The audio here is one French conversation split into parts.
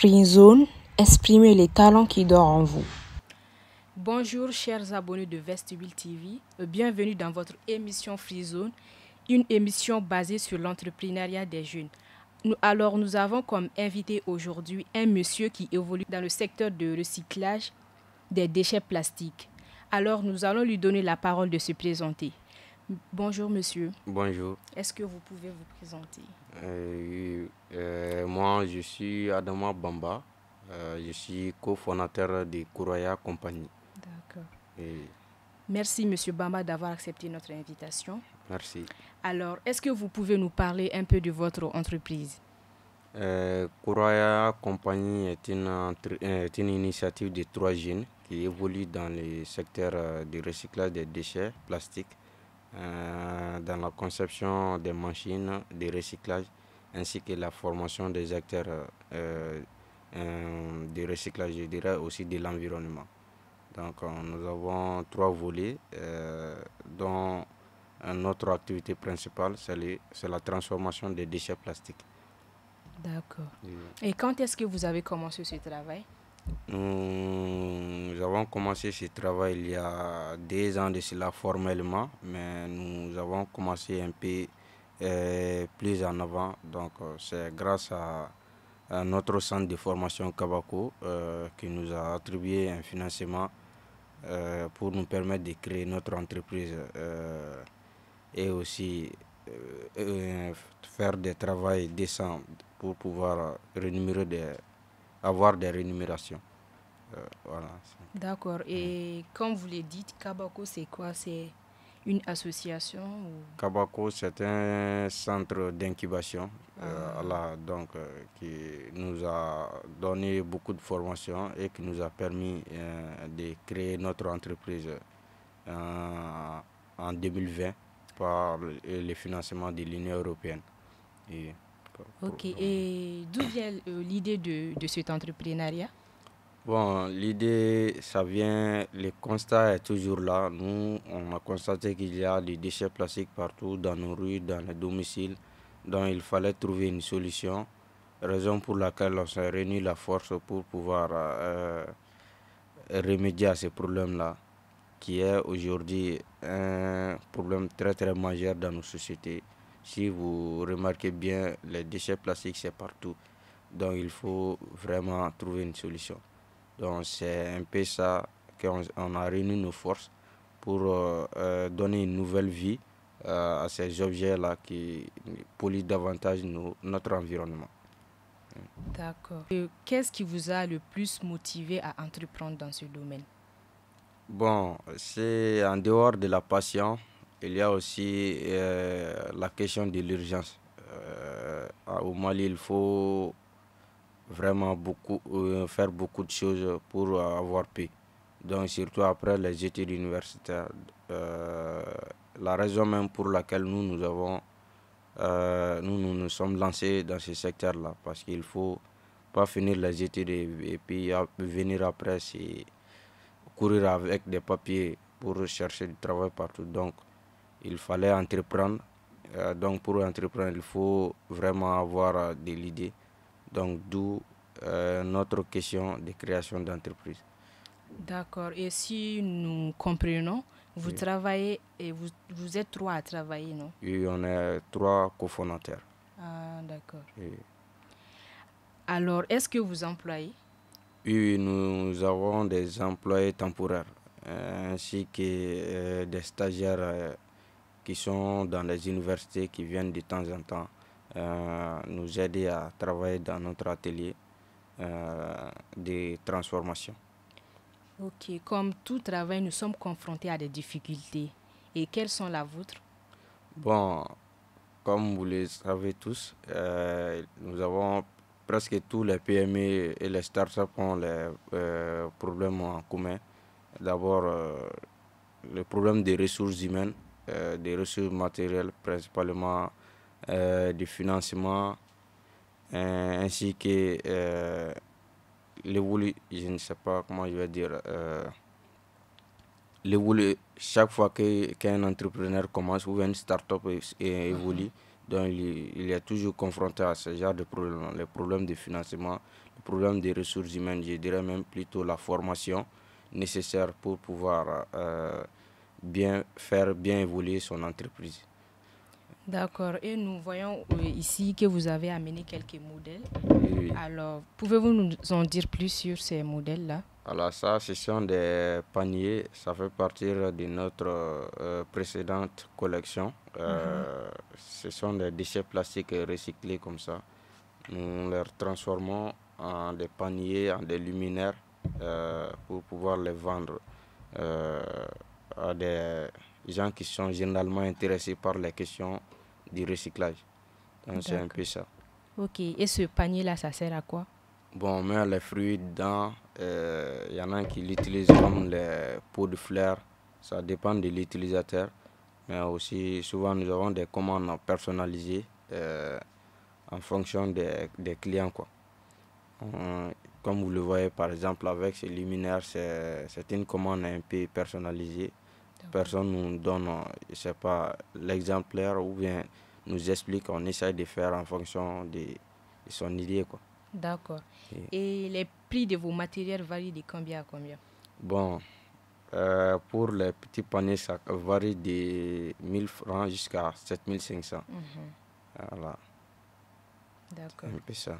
Free Zone, exprimez les talents qui dorment en vous. Bonjour chers abonnés de Vestibule TV, bienvenue dans votre émission Free Zone, une émission basée sur l'entrepreneuriat des jeunes. Nous avons comme invité aujourd'hui un monsieur qui évolue dans le secteur de recyclage des déchets plastiques. Alors nous allons lui donner la parole de se présenter. Bonjour monsieur. Bonjour. Est-ce que vous pouvez vous présenter? Moi, je suis Adama Bamba. Je suis cofondateur de Kouraya Compagnie. D'accord. Et Merci monsieur Bamba d'avoir accepté notre invitation. merci. Alors, est-ce que vous pouvez nous parler un peu de votre entreprise? Kouraya Compagnie est une initiative de 3 jeunes qui évolue dans le secteur du recyclage des déchets plastiques, dans la conception des machines de recyclage ainsi que la formation des acteurs de recyclage, je dirais aussi de l'environnement. Donc nous avons 3 volets dont notre activité principale c'est la transformation des déchets plastiques. D'accord. Et quand est-ce que vous avez commencé ce travail? Nous avons commencé ce travail il y a 2 ans de cela formellement, mais nous avons commencé un peu plus en avant. Donc c'est grâce à notre centre de formation Kabako qui nous a attribué un financement pour nous permettre de créer notre entreprise et aussi faire des travaux décents pour pouvoir avoir des rémunérations. Voilà. D'accord. Et comme vous le dites, Kabako, c'est quoi? C'est une association ou... Kabako, c'est un centre d'incubation qui nous a donné beaucoup de formations et qui nous a permis de créer notre entreprise en 2020 par le financement de l'Union européenne. Ok. Et d'où vient l'idée de cet entrepreneuriat? Bon, l'idée, ça vient, le constat est toujours là. Nous, on a constaté qu'il y a des déchets plastiques partout, dans nos rues, dans les domiciles, donc il fallait trouver une solution, raison pour laquelle on s'est réuni la force pour pouvoir remédier à ce problème-là, qui est aujourd'hui un problème très très majeur dans nos sociétés. Si vous remarquez bien, les déchets plastiques, c'est partout, donc il faut vraiment trouver une solution. Donc c'est un peu ça qu'on a réuni nos forces pour donner une nouvelle vie à ces objets-là qui polluent davantage notre environnement. D'accord. Et qu'est-ce qui vous a le plus motivé à entreprendre dans ce domaine? Bon, c'est en dehors de la passion, il y a aussi la question de l'urgence. Au Mali, il faut vraiment faire beaucoup de choses pour avoir paix. Donc surtout après les études universitaires, la raison même pour laquelle nous nous sommes lancés dans ce secteur-là, parce qu'il faut pas finir les études et puis venir après, c'est courir avec des papiers pour chercher du travail partout. Donc il fallait entreprendre. Donc pour entreprendre, il faut vraiment avoir de l'idée. Donc d'où notre question de création d'entreprise. D'accord. Et si nous comprenons, vous Oui. travaillez et vous êtes 3 à travailler, non? Et on est 3 cofondateurs. Ah, d'accord. Et Alors, est-ce que vous employez? oui, nous avons des employés temporaires ainsi que des stagiaires qui sont dans les universités qui viennent de temps en temps nous aider à travailler dans notre atelier de transformation. Ok. Comme tout travail, nous sommes confrontés à des difficultés. Et quelles sont la vôtre? Bon, comme vous le savez tous, nous avons presque tous les PME et les startups ont les problèmes en commun. D'abord, le problème des ressources humaines, des ressources matérielles, principalement du financement, ainsi que je ne sais pas comment je vais dire, chaque fois qu'un entrepreneur commence ou une start-up évolue, Donc il est toujours confronté à ce genre de problèmes, les problèmes de financement, les problèmes des ressources humaines, je dirais même plutôt la formation nécessaire pour pouvoir bien évoluer son entreprise. D'accord. Et nous voyons ici que vous avez amené quelques modèles. Oui. Alors, pouvez-vous nous en dire plus sur ces modèles-là? Alors ça, ce sont des paniers, ça fait partie de notre précédente collection. Ce sont des déchets plastiques recyclés comme ça. Nous les transformons en des paniers, en des luminaires pour pouvoir les vendre à des gens qui sont généralement intéressés par les questions du recyclage. Donc c'est un peu ça. Ok, et ce panier-là, ça sert à quoi? Bon, on met les fruits dedans. Y en a qui l'utilisent comme les pots de fleurs. Ça dépend de l'utilisateur. Mais aussi, souvent, nous avons des commandes personnalisées en fonction des clients, quoi. Comme vous le voyez, par exemple, avec ces luminaires, c'est une commande un peu personnalisée. Personne nous donne, je sais pas, l'exemplaire ou bien nous explique, on essaie de faire en fonction de son idée, quoi. D'accord. Et les prix de vos matériels varient de combien à combien? Bon, pour les petits paniers, ça varie de 1000 francs jusqu'à 7500. Voilà. D'accord. Un peu ça.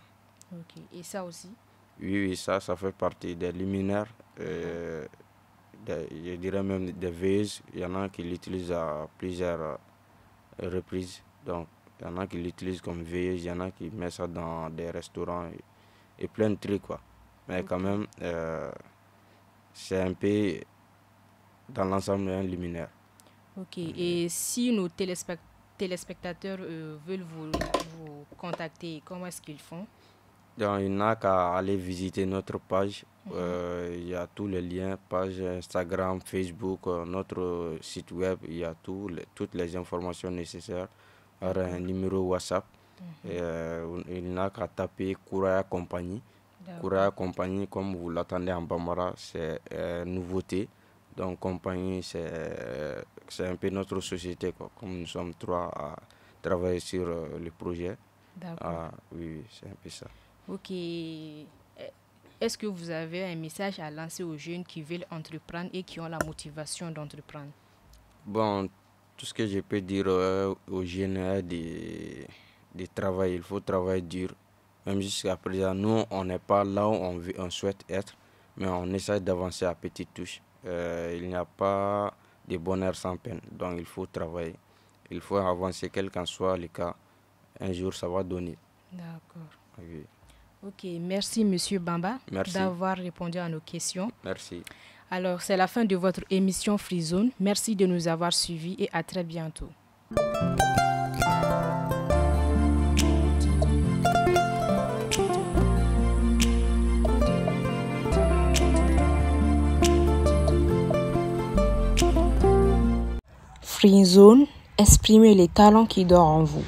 Ok. Et ça aussi? Oui, ça fait partie des luminaires. Je dirais même des veilleuses. Il y en a qui l'utilisent à plusieurs reprises. Donc, il y en a qui l'utilisent comme veilleuse, il y en a qui mettent ça dans des restaurants et plein de trucs, quoi. Mais quand même, c'est un peu dans l'ensemble un luminaire. Ok. Et si nos téléspectateurs veulent vous contacter, comment est-ce qu'ils font? Donc, il n'a qu'à aller visiter notre page. Il y a tous les liens, page Instagram, Facebook, notre site web. Il y a toutes les informations nécessaires. Par un numéro WhatsApp. Il n'a qu'à taper Kouraya Compagnie. Kouraya Compagnie, comme vous l'attendez en Bambara, c'est nouveauté. Donc, Compagnie, c'est un peu notre société, quoi. Comme nous sommes trois à travailler sur le projet. D'accord. Oui, c'est un peu ça. Ok. Est-ce que vous avez un message à lancer aux jeunes qui veulent entreprendre et qui ont la motivation d'entreprendre? Bon, tout ce que je peux dire aux jeunes est de travailler. Il faut travailler dur. Même jusqu'à présent, nous, on n'est pas là où on souhaite être, mais on essaie d'avancer à petites touches. Il n'y a pas de bonheur sans peine, donc il faut travailler. Il faut avancer, quel qu'en soit le cas. Un jour, ça va donner. D'accord. Oui. Ok, merci Monsieur Bamba d'avoir répondu à nos questions. Merci. Alors, c'est la fin de votre émission Free Zone. Merci de nous avoir suivis et à très bientôt. Free Zone, exprimez les talents qui dorment en vous.